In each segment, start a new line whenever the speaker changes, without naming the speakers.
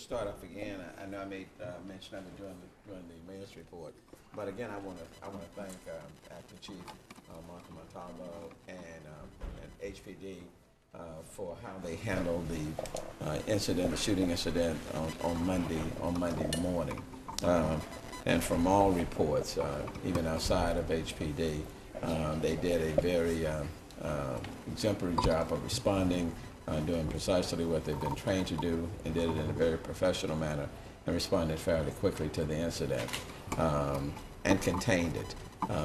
start off again, I know I made mention of it during the mayor's report, but again, I want to thank Acting Chief Martha Montalvo and HPD for how they handled the shooting incident on Monday morning. And from all reports, even outside of HPD, they did a very exemplary job of responding, doing precisely what they've been trained to do, and did it in a very professional manner, and responded fairly quickly to the incident, and contained it.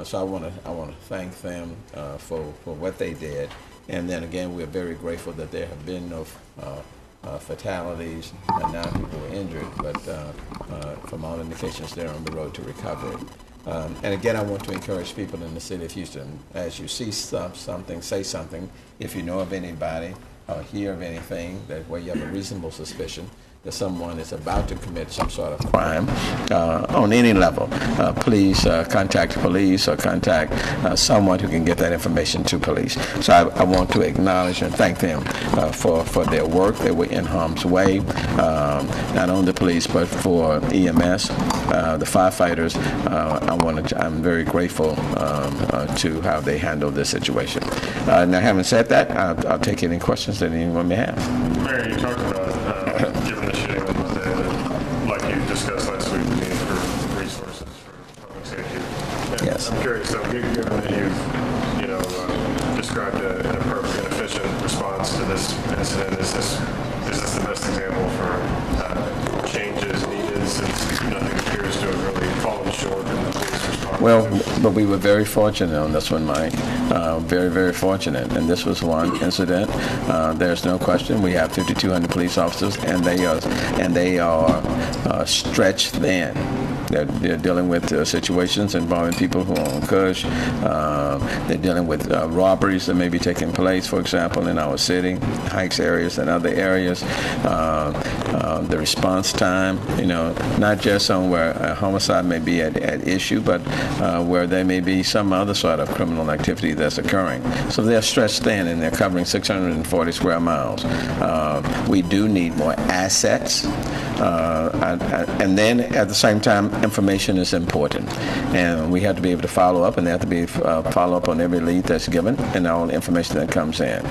So I want to thank them for what they did, and then again, we're very grateful that there have been no fatalities, and now people were injured, but from all indications, they're on the road to recovery. And again, I want to encourage people in the city of Houston, as you see something, say something. If you know of anybody or hear of anything where you have a reasonable suspicion that someone is about to commit some sort of crime on any level, please contact police or contact someone who can get that information to police. So I want to acknowledge and thank them for their work. They were in harm's way, not only the police, but for EMS, the firefighters. I'm very grateful to how they handled this situation. Now, having said that, I'll take any questions that anyone may have.
Mayor, you talked about given the shooting on Monday, like you discussed last week, the need for resources for public safety. And
yes.
I'm curious, so given that you've described an appropriate and efficient response to this incident, is this the best example for changes needed since nothing appears to have really fallen short in the police response?
Well, but we were very fortunate on this one, Mike. Very, very fortunate. And this was one incident. There's no question. We have 5,200 police officers, and they are stretched thin. They're dealing with situations involving people who are on Kush. They're dealing with robberies that may be taking place, for example, in our city, Heights areas and other areas. The response time, not just on where a homicide may be at issue, but where there may be some other sort of criminal activity that's occurring. So they're stretched thin, and they're covering 640 square miles. We do need more assets. And then at the same time, information is important, and we have to be able to follow up, and they have to be follow up on every lead that's given and all the information that comes in.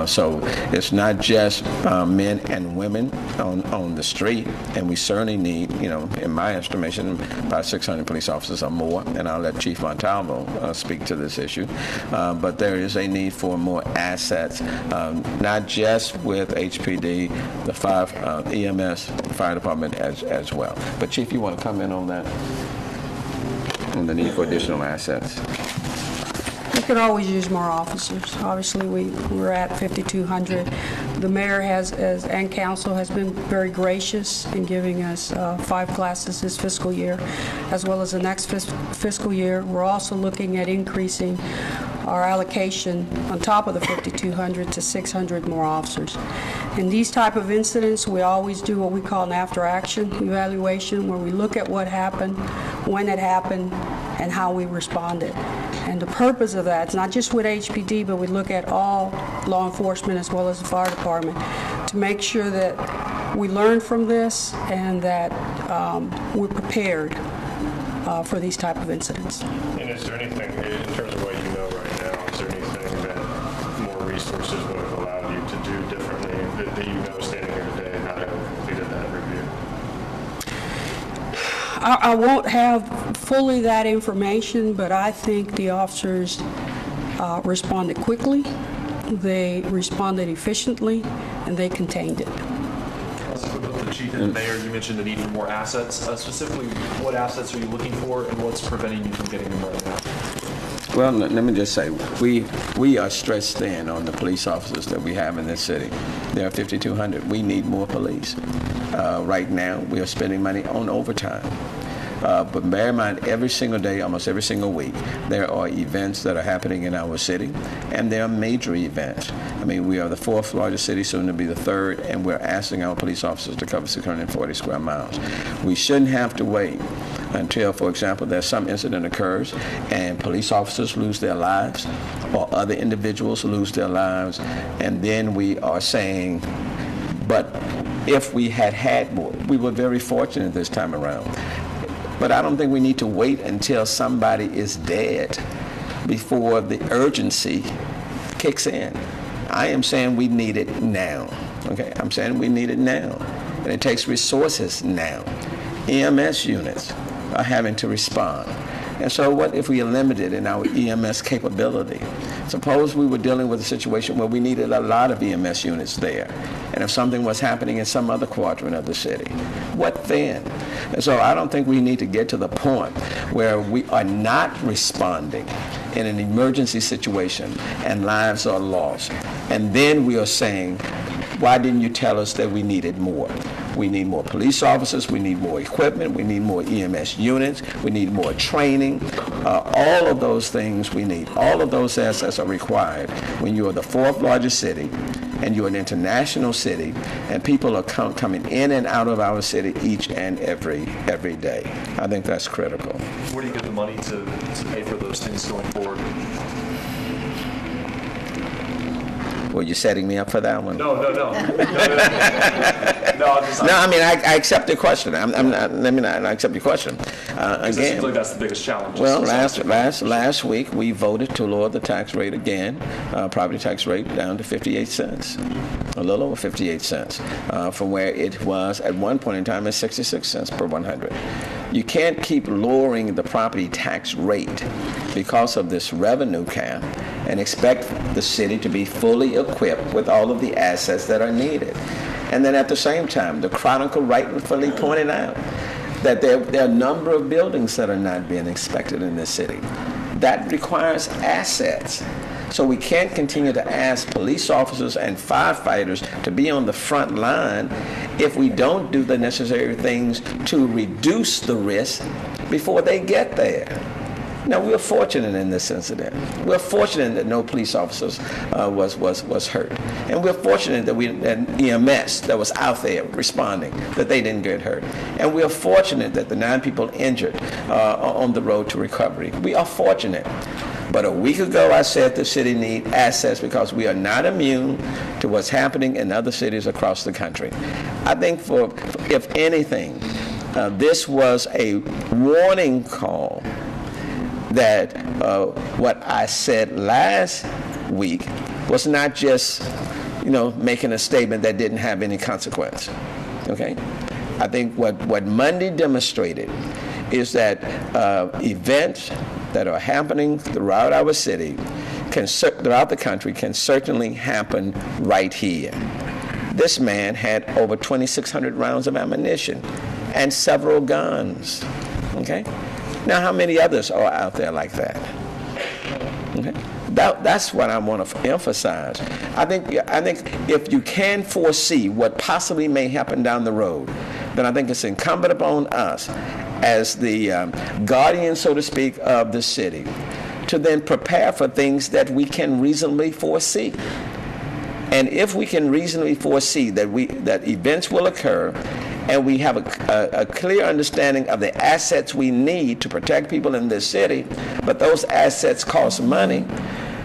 So it's not just men and women on the street, and we certainly need, in my estimation, about 600 police officers or more, and I'll let Chief Montalvo speak to this issue. But there is a need for more assets, not just with HPD, the EMS, fire department as well. But Chief, you want to comment on that? On the need for additional assets?
We could always use more officers. Obviously, we're at 5,200. The mayor and council has been very gracious in giving us 5 classes this fiscal year, as well as the next fiscal year. We're also looking at increasing our allocation on top of the 5,200 to 600 more officers. In these type of incidents, we always do what we call an after-action evaluation, where we look at what happened, when it happened, and how we responded. And the purpose of that is not just with HPD, but we look at all law enforcement as well as the fire department to make sure that we learn from this and that we're prepared for these type of incidents.
And is there anything, in terms of what you know right now, is there anything that more resources would have allowed you to do differently that you know standing here today not having completed that review?
I won't have fully that information, but I think the officers responded quickly, they responded efficiently, and they contained it.
The chief and the mayor, you mentioned the need for more assets. Specifically, what assets are you looking for, and what's preventing you from getting them right now?
Well, let me just say, we are stretched thin on the police officers that we have in this city. There are 5,200. We need more police. Right now, we are spending money on overtime. But bear in mind, every single day, almost every single week, there are events that are happening in our city, and they are major events. I mean, we are the 4th largest city, soon to be the 3rd, and we're asking our police officers to cover 640 square miles. We shouldn't have to wait until, for example, there's some incident occurs and police officers lose their lives or other individuals lose their lives, and then we are saying, but if we had had more. We were very fortunate this time around. But I don't think we need to wait until somebody is dead before the urgency kicks in. I am saying we need it now. Okay, I'm saying we need it now. And it takes resources now. EMS units are having to respond. And so what if we are limited in our EMS capability? Suppose we were dealing with a situation where we needed a lot of EMS units there, and if something was happening in some other quadrant of the city, what then? And so I don't think we need to get to the point where we are not responding in an emergency situation and lives are lost. And then we are saying, why didn't you tell us that we needed more? We need more police officers, we need more equipment, we need more EMS units, we need more training. All of those things we need. All of those assets are required when you are the fourth largest city and you're an international city and people are coming in and out of our city each and every day. I think that's critical.
Where do you get the money to pay for those things going forward?
Well, you're setting me up for that one.
No. No,
I mean, I accept the question. I accept your question.
Again, it seems like that's the biggest challenge.
Well, last week we voted to lower the tax rate again, property tax rate down to 58 cents, a little over 58 cents, from where it was at one point in time at 66 cents per 100. You can't keep lowering the property tax rate because of this revenue cap and expect the city to be fully equipped with all of the assets that are needed. And then at the same time, the Chronicle rightfully pointed out that there are a number of buildings that are not being inspected in this city. That requires assets. So we can't continue to ask police officers and firefighters to be on the front line if we don't do the necessary things to reduce the risk before they get there. Now, we're fortunate in this incident. We're fortunate that no police officers was hurt. And we're fortunate that EMS that was out there responding, that they didn't get hurt. And we're fortunate that the 9 people injured are on the road to recovery. We are fortunate. But a week ago, I said the city needs assets because we are not immune to what's happening in other cities across the country. I think if anything, this was a warning call that what I said last week was not just, making a statement that didn't have any consequence. Okay? I think what Monday demonstrated is that events that are happening throughout our city, throughout the country, can certainly happen right here. This man had over 2,600 rounds of ammunition and several guns. Okay? Now, how many others are out there like that? Okay? That's what I want to emphasize. I think if you can foresee what possibly may happen down the road, then I think it's incumbent upon us as the guardian, so to speak, of the city to then prepare for things that we can reasonably foresee. And if we can reasonably foresee that events will occur and we have a clear understanding of the assets we need to protect people in this city, but those assets cost money,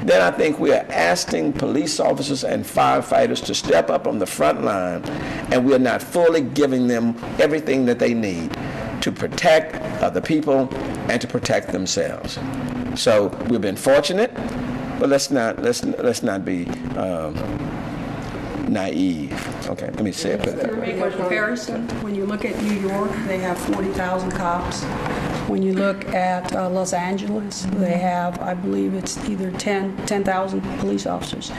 then I think we are asking police officers and firefighters to step up on the front line, and we are not fully giving them everything that they need to protect the people and to protect themselves. So we've been fortunate, but let's not be naive. Okay, let me say it.
To make a comparison, when you look at New York, they have 40,000 cops. When you look at Los Angeles, they have, I believe it's either 10,000 police officers.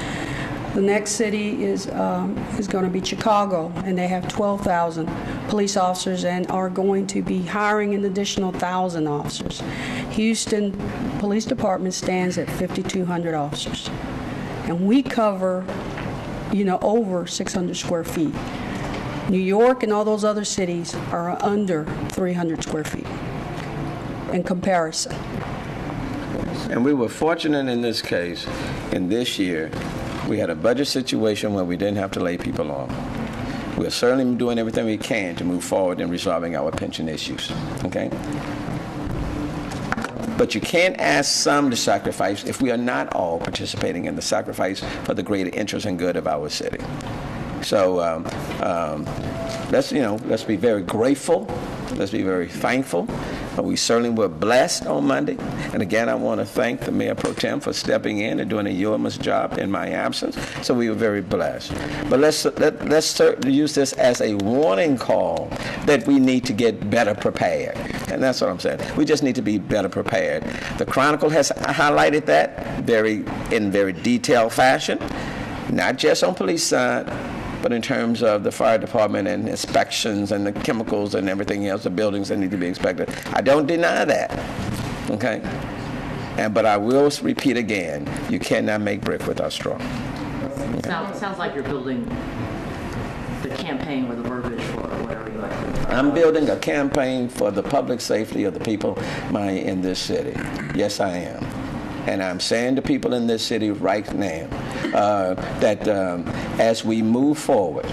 The next city is going to be Chicago, and they have 12,000 police officers and are going to be hiring an additional 1,000 officers. Houston Police Department stands at 5,200 officers, and we cover over 600 square feet. New York and all those other cities are under 300 square feet in comparison.
And we were fortunate in this case, in this year, we had a budget situation where we didn't have to lay people off. We're certainly doing everything we can to move forward in resolving our pension issues, okay? But you can't ask some to sacrifice if we are not all participating in the sacrifice for the greater interest and good of our city. So let's be very grateful. Let's be very thankful. We certainly were blessed on Monday. And again, I want to thank the Mayor Pro Tem for stepping in and doing a enormous job in my absence. So we were very blessed. But let's use this as a warning call that we need to get better prepared. And that's what I'm saying. We just need to be better prepared. The Chronicle has highlighted that in very detailed fashion, not just on police side, but in terms of the fire department and inspections and the chemicals and everything else, the buildings that need to be inspected. I don't deny that, okay? But I will repeat again, you cannot make brick without straw.
Okay. Sounds like you're building the campaign or the verbiage for whatever you like to.
I'm building a campaign for the public safety of the people in this city. Yes, I am. And I'm saying to people in this city right now that as we move forward,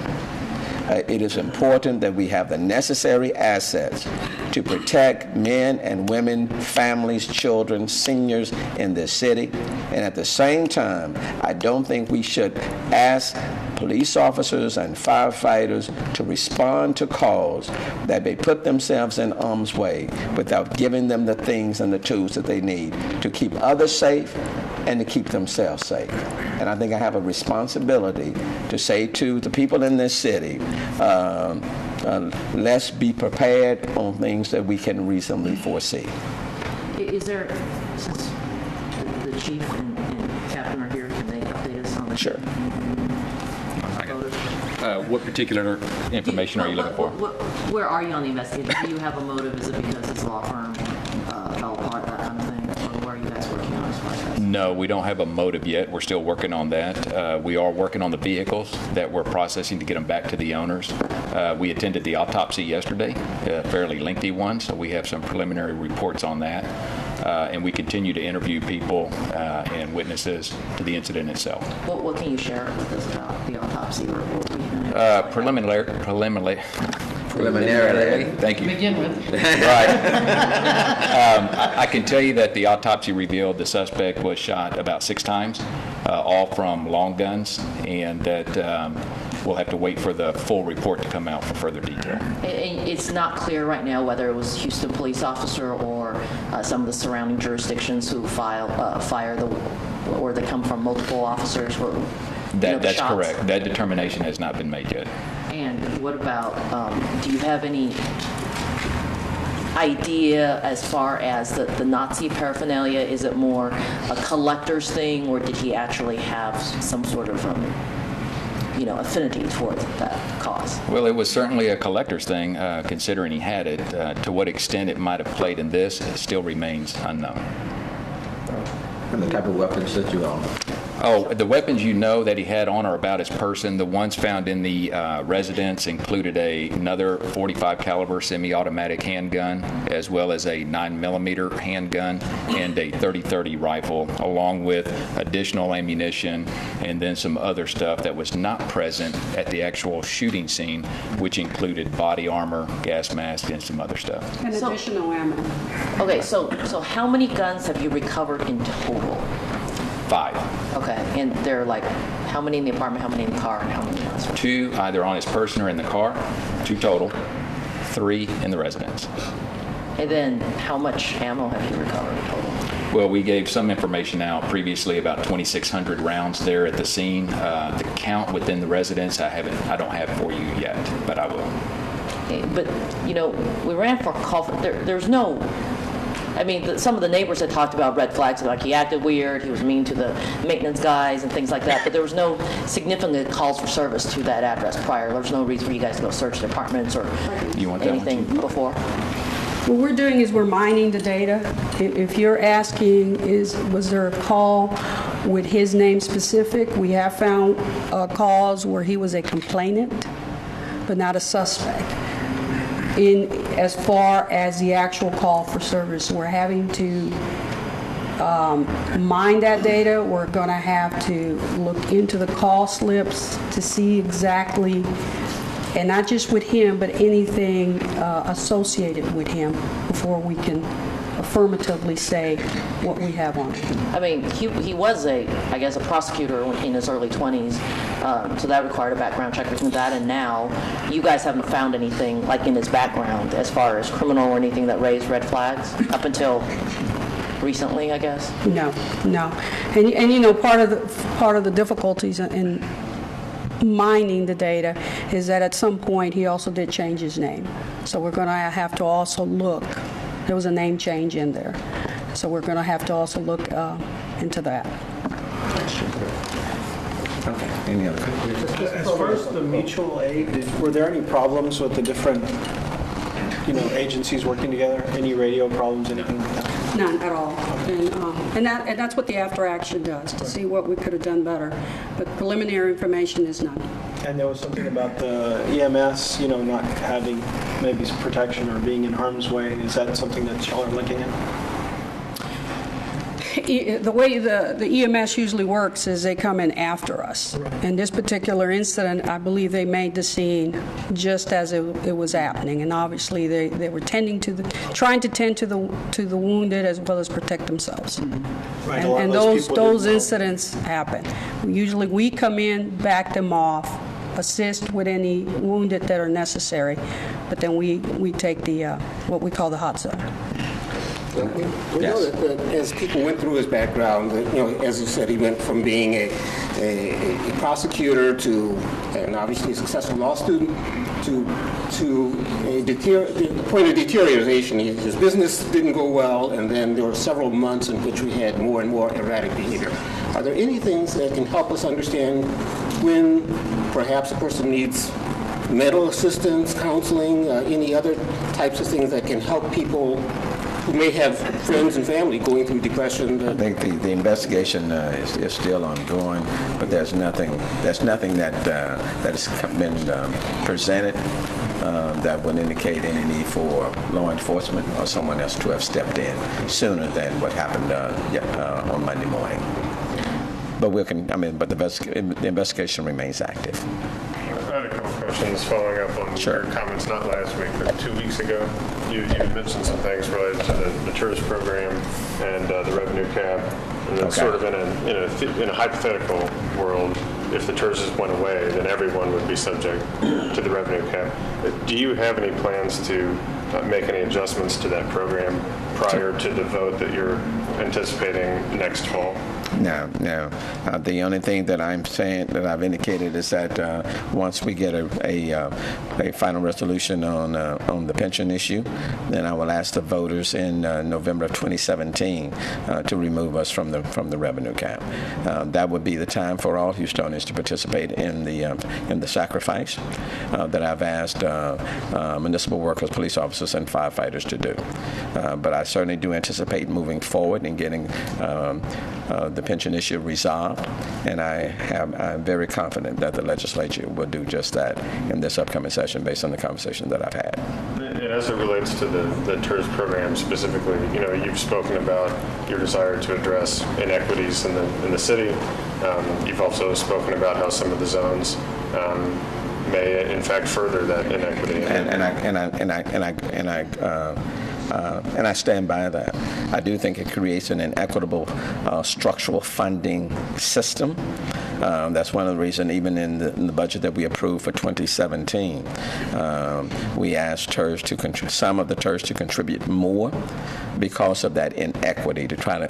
it is important that we have the necessary assets to protect men and women, families, children, seniors in this city. And at the same time, I don't think we should ask police officers and firefighters to respond to calls that may put themselves in harm's way without giving them the things and the tools that they need to keep others safe and to keep themselves safe. And I think I have a responsibility to say to the people in this city, let's be prepared on things that we can reasonably foresee.
Is there, since the chief and captain are here, can they update us on the
Sure.
What particular information are you looking for?
Where are you on the investigation? Do you have a motive? Is it because his law firm fell apart, that kind of thing? Or where are you guys working on as far as that?
No, we don't have a motive yet. We're still working on that. We are working on the vehicles that we're processing to get them back to the owners. We attended the autopsy yesterday, a fairly lengthy one, so we have some preliminary reports on that. And we continue to interview people and witnesses to the incident itself.
What can you share with us about the autopsy?
Preliminarily. Thank you.
Begin with.
Right. I can tell you that the autopsy revealed the suspect was shot about 6 times, all from long guns, and that we'll have to wait for the full report to come out for further detail.
It's not clear right now whether it was a Houston police officer or some of the surrounding jurisdictions who fire or they come from multiple officers.
That's correct. That determination has not been made yet.
And what about, do you have any idea as far as the Nazi paraphernalia? Is it more a collector's thing, or did he actually have some sort of affinity towards that cause?
Well, it was certainly a collector's thing, considering he had it. To what extent it might have played in this still remains unknown.
And the type of weapons that you own?
Oh, the weapons that he had on or about his person, the ones found in the residence included another .45 caliber semi-automatic handgun, as well as a 9mm handgun and a .30-30 rifle, along with additional ammunition and then some other stuff that was not present at the actual shooting scene, which included body armor, gas mask, and some other stuff.
And additional ammo.
Okay, so how many guns have you recovered in total?
5.
Okay, and they're like, how many in the apartment, how many in the car, and how many elsewhere?
2 either on his person or in the car, 2 total, 3 in the residence.
And then how much ammo have you recovered in total?
Well, we gave some information out previously about 2,600 rounds there at the scene. The count within the residence, I don't have for you yet, but I will.
Okay, but we ran for a call. There's no. I mean, some of the neighbors had talked about red flags, like he acted weird, he was mean to the maintenance guys and things like that, but there was no significant calls for service to that address prior. There was no reason for you guys to go search the apartments or anything before.
What we're doing is we're mining the data. If you're asking, was there a call with his name specific? We have found calls where he was a complainant, but not a suspect. As far as the actual call for service, we're having to mine that data. We're going to have to look into the call slips to see exactly, and not just with him, but anything associated with him before we can affirmatively say what we have on it.
I mean, he was I guess, a prosecutor in his early 20s, so that required a background check with that, and now you guys haven't found anything like in his background as far as criminal or anything that raised red flags up until recently, I guess?
No. And you know, part of the difficulties in mining the data is that at some point he also did change his name. So we're going to have to also look. There was a name change in there. So we're going to have to also look into that.
Okay, any other questions?
As far as the mutual aid, were there any problems with the different, agencies working together? Any radio problems, anything like that?
None at all. And that's what the after action does, to see what we could have done better. But preliminary information is none.
And there was something about the EMS, not having maybe some protection or being in harm's way. Is that something that y'all are looking at?
The way the EMS usually works is they come in after us. In this particular incident, I believe they made the scene just as it was happening, and obviously they were trying to tend to the wounded as well as protect themselves.
Right,
And those incidents happen. Usually we come in, back them off, assist with any wounded that are necessary, but then we take the what we call the hot zone.
We know that as people went through his background, as you said, he went from being a prosecutor to, and obviously a successful law student, to the point of deterioration. His business didn't go well, and then there were several months in which we had more and more erratic behavior. Are there any things that can help us understand when perhaps a person needs mental assistance, counseling, any other types of things that can help people who may have friends and family going through depression?
I think the investigation is still ongoing, but there's nothing that has been presented that would indicate any need for law enforcement or someone else to have stepped in sooner than what happened on Monday morning. But the investigation remains active.
I had a couple questions following up on your comments, not last week, but 2 weeks ago. You mentioned some things related to the TERS program and the revenue cap, and then sort of in a hypothetical world, if the TERS went away, then everyone would be subject to the revenue cap. Do you have any plans to make any adjustments to that program prior to the vote that you're anticipating next fall?
No. The only thing that I'm saying, that I've indicated, is that once we get a final resolution on the pension issue, then I will ask the voters in November of 2017 to remove us from the revenue cap. That would be the time for all Houstonians to participate in the sacrifice that I've asked municipal workers, police officers, and firefighters to do. But I certainly do anticipate moving forward and getting the pension issue resolved, and I'm very confident that the legislature will do just that in this upcoming session based on the conversation that I've had.
And as it relates to the TERS program specifically, you've spoken about your desire to address inequities in the city. You've also spoken about how some of the zones may in fact further that inequity. And I stand by that. I do think it creates an inequitable structural funding system. That's one of the reasons, even in the budget that we approved for 2017, we asked some of the TERS to contribute more because of that inequity, to try to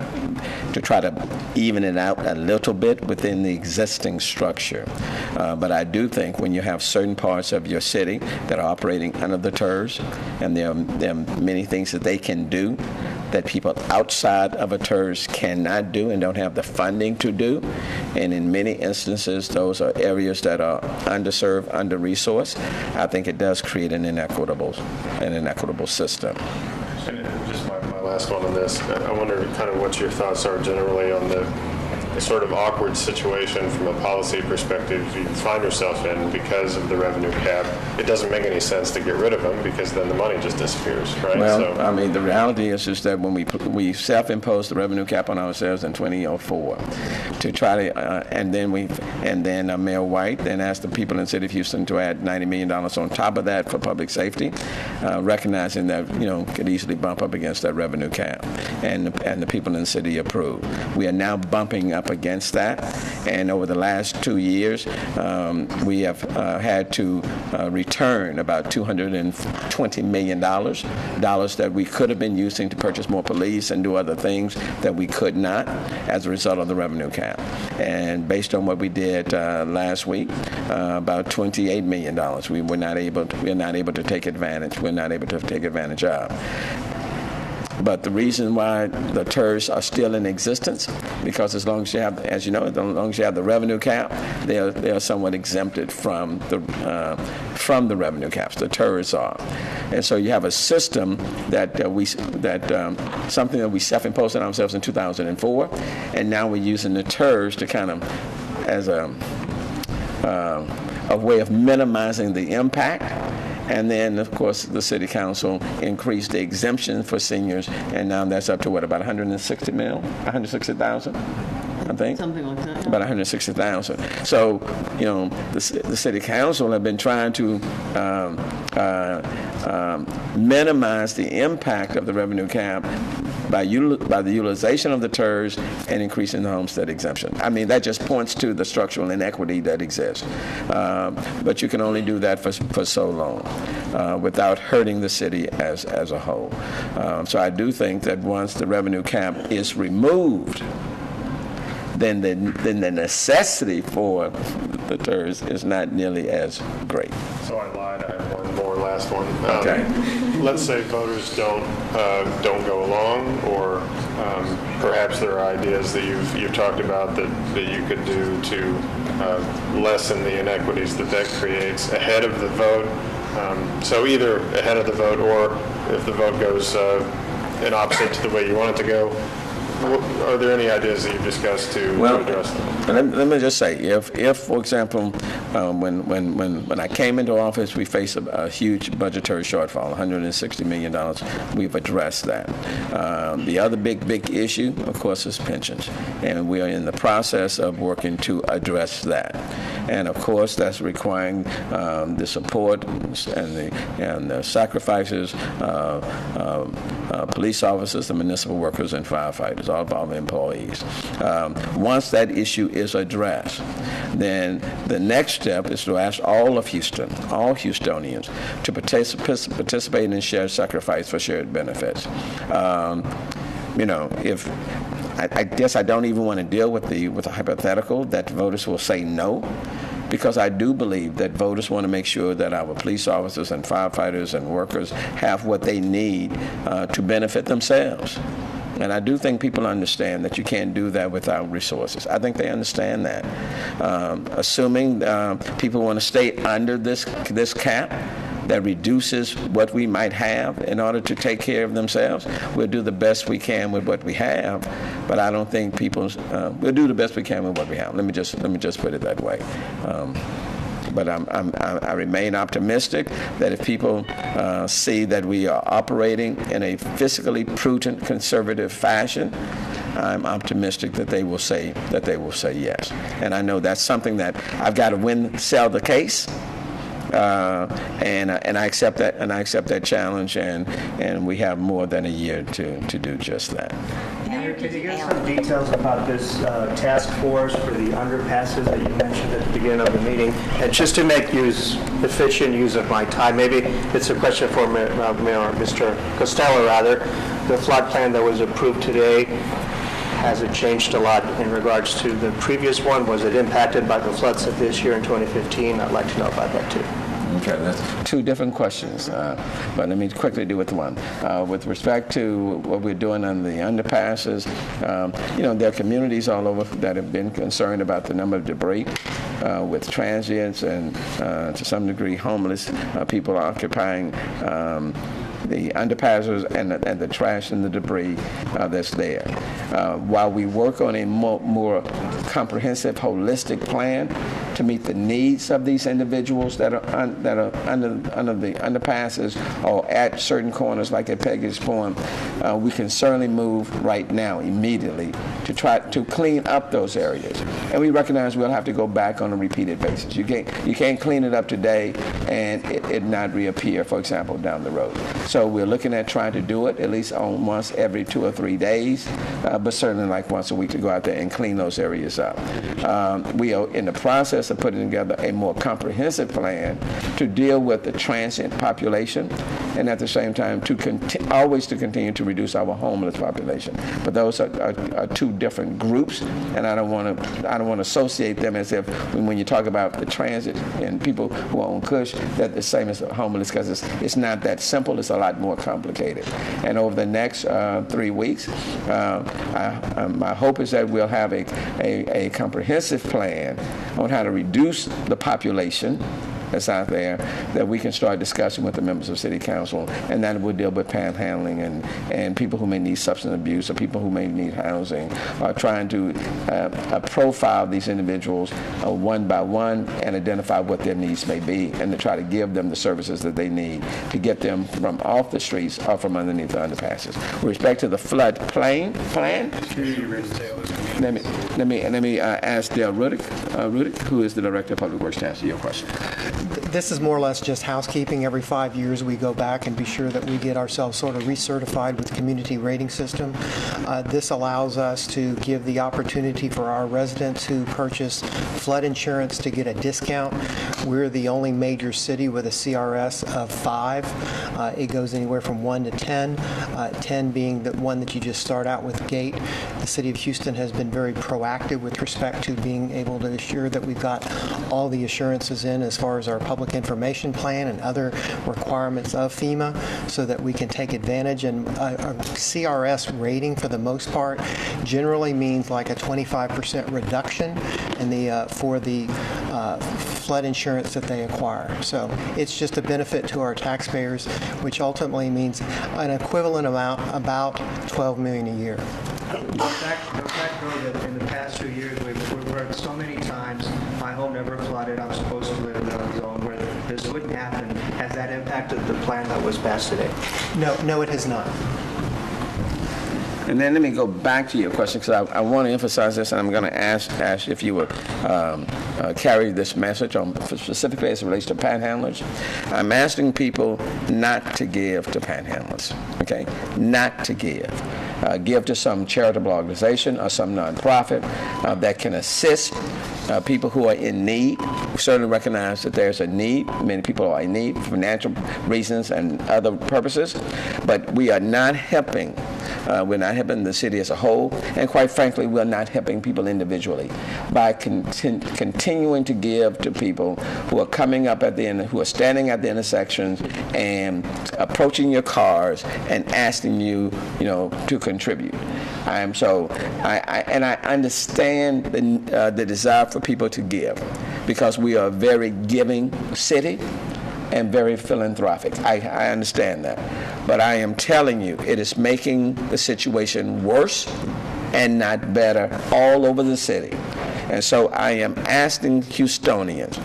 even it out a little bit within the existing structure. But I do think when you have certain parts of your city that are operating under the TERS, and there are many things that they can do that people outside of a TERS cannot do and don't have the funding to do. And in many instances, those are areas that are underserved, under-resourced. I think it does create an inequitable system. And just my last one on this, I wonder kind of what your thoughts are generally on a sort of awkward situation from a policy perspective you find yourself in because of the revenue cap. It doesn't make any sense to get rid of them because then the money just disappears, right?
Well, I mean, the reality is that when we self-imposed the revenue cap on ourselves in 2004 to try to, and then Mayor White then asked the people in the city of Houston to add $90 million on top of that for public safety, recognizing that, could easily bump up against that revenue cap, and the people in the city approved. We are now bumping up against that, and over the last 2 years, we have had to return about $220 million, dollars that we could have been using to purchase more police and do other things that we could not as a result of the revenue cap. And based on what we did last week, about $28 million, we are not able to take advantage. We're not able to take advantage of. But the reason why the TERS are still in existence, because as long as you have, as you know, as long as you have the revenue cap, they are somewhat exempted from the revenue caps. The TERS are, and so you have a system that something that we self-imposed on ourselves in 2004, and now we're using the TERS to kind of as a way of minimizing the impact. And then, of course, the city council increased the exemption for seniors, and now that's up to what, about 160,000, I think?
Something like that. Yeah.
About 160,000. So, the city council have been trying to minimize the impact of the revenue cap by the utilization of the TERS and increasing the homestead exemption. I mean, that just points to the structural inequity that exists. But you can only do that for so long without hurting the city as a whole. So I do think that once the revenue cap is removed, then the necessity for the TERS is not nearly as great.
So I lied. I have one more last one.
Okay.
Let's say voters don't go along, or perhaps there are ideas that you've talked about that you could do to lessen the inequities that creates ahead of the vote. So either ahead of the vote, or if the vote goes in opposite to the way you want it to go. Are there any ideas that you've discussed to address them?
Let me just say, if for example, when I came into office, we faced a huge budgetary shortfall, $160 million. We've addressed that. The other big issue, of course, is pensions, and we are in the process of working to address that. And of course, that's requiring the support and the sacrifices of police officers, the municipal workers, and firefighters, all of our employees. Once that issue is addressed, then the next step is to ask all of Houston, all Houstonians, to participate in shared sacrifice for shared benefits. If I guess I don't even want to deal with the hypothetical that voters will say no, because I do believe that voters want to make sure that our police officers and firefighters and workers have what they need to benefit themselves. And I do think people understand that you can't do that without resources. I think they understand that. Assuming people want to stay under this cap that reduces what we might have in order to take care of themselves, we'll do the best we can with what we have. But I don't think we'll do the best we can with what we have. Let me just put it that way. But I remain optimistic that if people see that we are operating in a fiscally prudent, conservative fashion, I'm optimistic that they will say yes. And I know that's something that I've got to sell the case. And I accept that challenge, and we have more than a year to do just that.
Mayor, could you give some details about this task force for the underpasses that you mentioned at the beginning of the meeting? And just to make efficient use of my time, maybe it's a question for Mr. Costello, rather. The flood plan that was approved today, has it changed a lot in regards to the previous one? Was it impacted by the floods of this year in 2015? I'd like to know about that too.
Okay, that's two different questions, but let me quickly deal with one. With respect to what we're doing on the underpasses, there are communities all over that have been concerned about the number of debris with transients and to some degree homeless people occupying underpasses and the trash and the debris that's there. While we work on a more comprehensive, holistic plan to meet the needs of these individuals that are under the underpasses or at certain corners like at Peggy's Point, we can certainly move right now, immediately, to try to clean up those areas. And we recognize we'll have to go back on a repeated basis. You can't clean it up today and it not reappear, for example, down the road. So we're looking at trying to do it at least on once every 2 or 3 days, but certainly like once a week to go out there and clean those areas up. We are in the process of putting together a more comprehensive plan to deal with the transient population, and at the same time always to continue to reduce our homeless population. But those are two different groups, and I don't want to associate them as if when you talk about the transit and people who are on Cush, they're the same as the homeless, because it's not that simple. It's a lot more complicated. And over the next 3 weeks, my hope is that we'll have a comprehensive plan on how to reduce the population that's out there, that we can start discussing with the members of City Council, and that will deal with panhandling and people who may need substance abuse or people who may need housing, or trying to profile these individuals one by one and identify what their needs may be, and to try to give them the services that they need to get them from off the streets or from underneath the underpasses. With respect to the flood plan, let me ask Dale Rudick, who is the Director of Public Works, to answer your question.
This is more or less just housekeeping. Every 5 years we go back and be sure that we get ourselves sort of recertified with the community rating system. This allows us to give the opportunity for our residents who purchase flood insurance to get a discount. We're the only major city with a CRS of 5. It goes anywhere from 1 to 10, 10 being the one that you just start out with gate. The City of Houston has been very proactive with respect to being able to assure that we've got all the assurances in as far as our public information plan and other requirements of FEMA, so that we can take advantage. And a CRS rating, for the most part, generally means like a 25% reduction in for the flood insurance that they acquire. So it's just a benefit to our taxpayers, which ultimately means an equivalent amount, about $12 million a year.
The fact though that in the past 2 years we've heard so many times, my home never flooded, I'm supposed to live in a zone where this wouldn't happen. Has that impacted the plan that was passed today?
No, it has not.
And then let me go back to your question, because I want to emphasize this, and I'm going to ask if you would carry this message on, specifically as it relates to panhandlers. I'm asking people not to give to panhandlers, okay? Not to give. Give to some charitable organization or some nonprofit that can assist people who are in need. We certainly recognize that there's a need. Many people are in need for financial reasons and other purposes, but we are not helping. We're not helping the city as a whole, and quite frankly, we're not helping people individually by continuing to give to people who are coming up at the end, who are standing at the intersections and approaching your cars and asking you, to contribute. I understand the desire for people to give, because we are a very giving city and very philanthropic. I understand that. But I am telling you, it is making the situation worse and not better all over the city. And so I am asking Houstonians,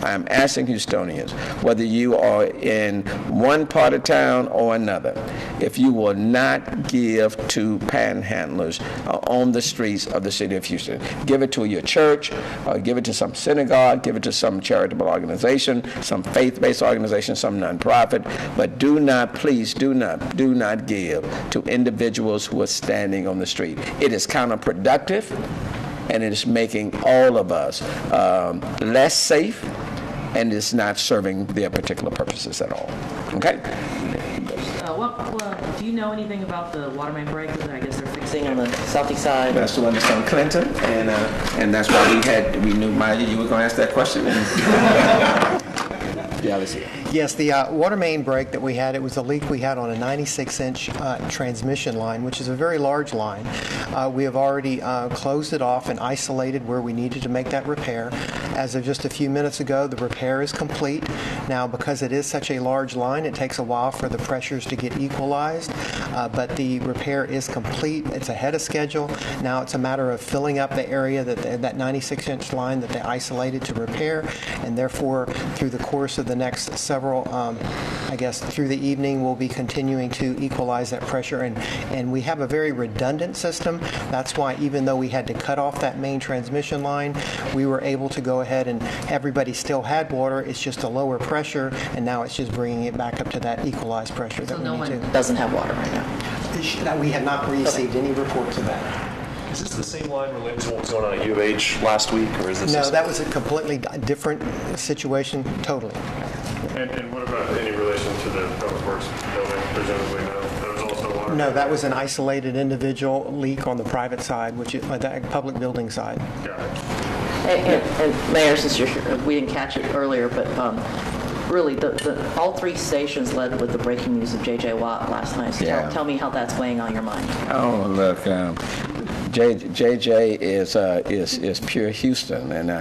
whether you are in one part of town or another, if you will not give to panhandlers on the streets of the city of Houston. Give it to your church, or give it to some synagogue, give it to some charitable organization, some faith-based organization, some nonprofit, but please do not give to individuals who are standing on the street. It is counterproductive, and it is making all of us less safe, and it's not serving their particular purposes at all. Okay?
Do you know anything about the water main break that I guess they're fixing on the southeast side?
That's the one that's on Clinton, and that's why we knew, Maya, you were going to ask that question. Yeah, let's see.
Yes, the water main break that we had, it was a leak we had on a 96-inch transmission line, which is a very large line. We have already closed it off and isolated where we needed to make that repair. As of just a few minutes ago, the repair is complete. Now, because it is such a large line, it takes a while for the pressures to get equalized, but the repair is complete. It's ahead of schedule. Now it's a matter of filling up the area that 96-inch line that they isolated to repair, and therefore, through the course of the next several, I guess, through the evening, we'll be continuing to equalize that pressure. And we have a very redundant system. That's why even though we had to cut off that main transmission line, we were able to go ahead and everybody still had water. It's just a lower pressure, and now it's just bringing it back up to that equalized pressure that we need to.
Doesn't have water right now.
We have not received any reports of that.
Is this the same line related to what was going on at U of H last week, or is this?
No, that was a completely different situation, totally.
And what about any relation to the Public Works building? Presumably no. There was also water?
No, that was an isolated individual leak on the private side, which is the public building side.
Got it.
And Mayor, since we didn't catch it earlier, but really, all three stations led with the breaking news of J.J. Watt last night. So tell me how that's weighing on your mind.
Oh, look, JJ is pure Houston, and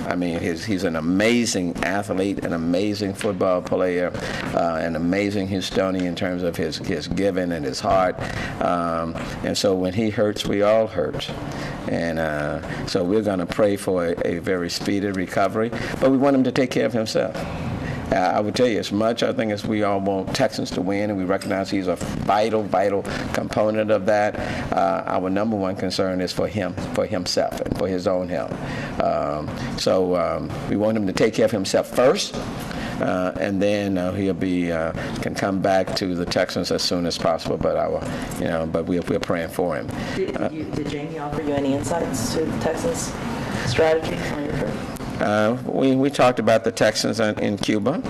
I mean, he's an amazing athlete, an amazing football player, an amazing Houstonian in terms of his giving and his heart. And so when he hurts, we all hurt. And so we're going to pray for a very speedy recovery, but we want him to take care of himself. I would tell you, as much I think as we all want Texans to win, and we recognize he's a vital component of that, our number one concern is for himself and for his own health. So we want him to take care of himself first, and then he'll can come back to the Texans as soon as possible. But we're praying for him.
Did Jamie offer you any insights to the Texans' strategy on your trip?
We talked about the Texans in Cuba.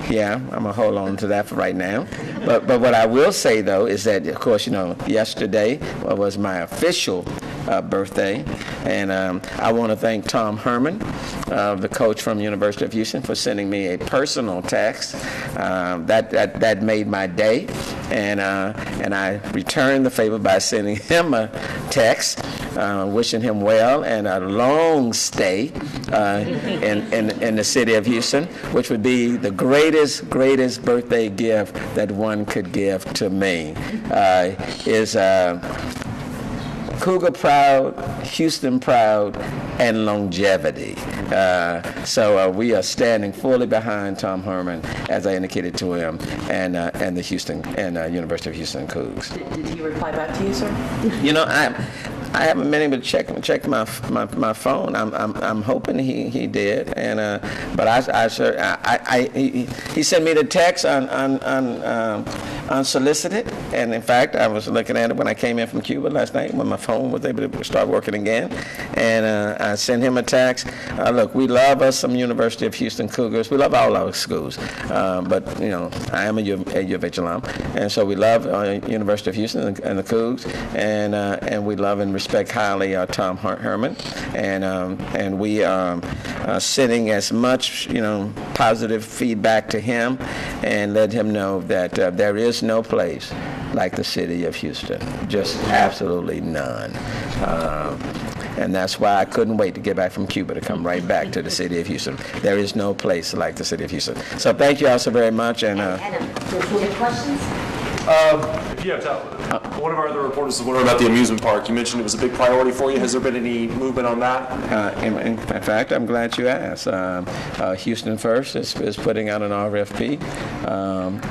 Yeah, I'm going to hold on to that for right now. But what I will say, though, is that, of course, yesterday was my official birthday, and I want to thank Tom Herman, the coach from University of Houston, for sending me a personal text. That made my day, and I returned the favor by sending him a text, wishing him well and a long stay in the city of Houston, which would be the greatest birthday gift that one could give to me. Is Cougar proud, Houston proud, and longevity. So we are standing fully behind Tom Herman, as I indicated to him, and the Houston and University of Houston Cougs.
Did he reply back to you, sir?
I haven't been able to check my phone. I'm hoping he did, and but he sent me the text unsolicited, and in fact I was looking at it when I came in from Cuba last night when my phone was able to start working again, and I sent him a text. Look, we love us some University of Houston Cougars. We love all our schools, but I am a U of H alum, and so we love University of Houston and the Cougs, and we love and respect highly Tom Herman, and we are sending as much positive feedback to him, and let him know that there is no place like the city of Houston, just absolutely none. And that's why I couldn't wait to get back from Cuba to come right back to the city of Houston. There is no place like the city of Houston. So thank you all so very much. And
any questions?
If you have time, one of our other reporters was wondering about the amusement park. You mentioned it was a big priority for you. Has there been any movement on that?
In fact, I'm glad you asked. Houston First is putting out an RFP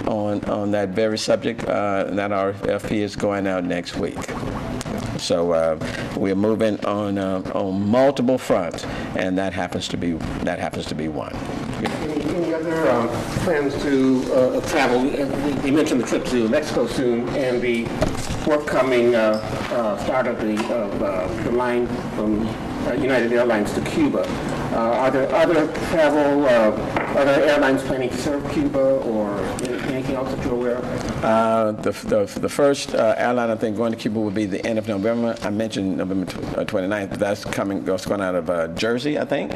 on that very subject. That RFP is going out next week. So we're moving on multiple fronts, and that happens to be one.
Any other plans to travel? You mentioned the trip to Mexico soon, and the forthcoming start of the line from United Airlines to Cuba. Are there other travel, other airlines planning to serve Cuba or anything else that you're aware of?
The first airline I think going to Cuba will be the end of November. I mentioned November 29th. That's going out of Jersey, I think.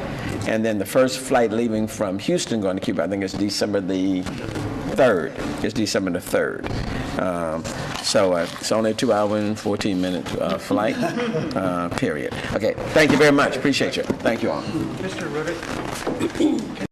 And then the first flight leaving from Houston going to Cuba, I think it's December the 3rd. It's December the 3rd. So it's only a 2-hour and 14-minute flight, period. Okay, thank you very much. Appreciate you. Thank you all.
Mr. Ruddick?